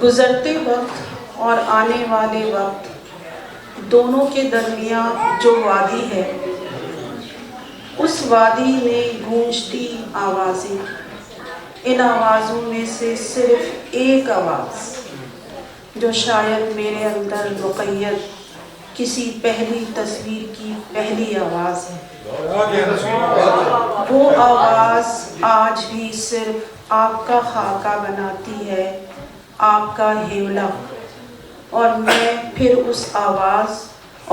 گزرتے وقت اور آنے والے وقت دونوں کے درمیان جو وادی ہے، اس وادی میں گونجتی آوازیں، ان آوازوں میں سے صرف ایک آواز جو شاید میرے اندر مقید کسی پہلی تصویر کی پہلی آواز ہے، وہ آواز آج بھی صرف آپ کا خاکہ بناتی ہے، آپ کا ہیولا، اور میں پھر اس آواز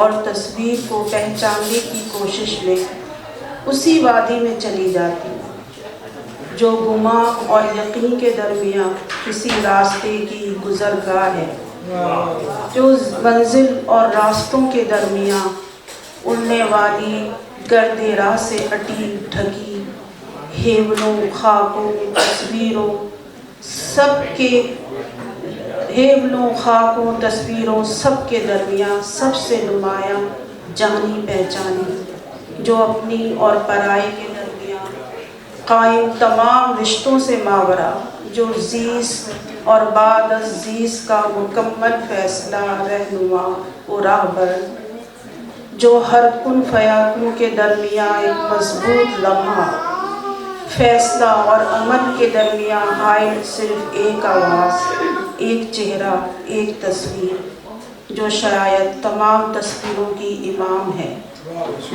اور تصویر کو پہچاننے کی کوشش میں اسی وادی میں چلی جاتی ہوں جو گماں اور یقین کے درمیان کسی راستے کی گزرگاہ ہے، جو منزل اور راستوں کے درمیان اڑنے والی گرد راہ سے اٹی ڈھکی ہیولوں، خاکوں، تصویروں سب کے درمیان سب سے نمایاں جانی پہچانی، جو اپنی اور پرائی کے درمیان قائم تمام رشتوں سے ماورا، جو زیست اور بعد از زیست کا مکمل فیصلہ، رہنما و راہبر، جو ہر کن فیکون کے درمیان ایک مضبوط لمحہ، فیصلہ اور عمل کے درمیان حائل صرف ایک آواز، ایک چہرہ، ایک تصویر، جو شاید تمام تصویروں کی امام ہے،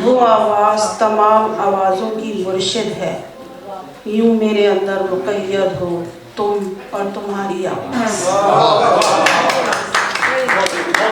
وہ آواز تمام آوازوں کی مرشد ہے، یوں میرے اندر مقید ہو تم اور تمہاری آواز۔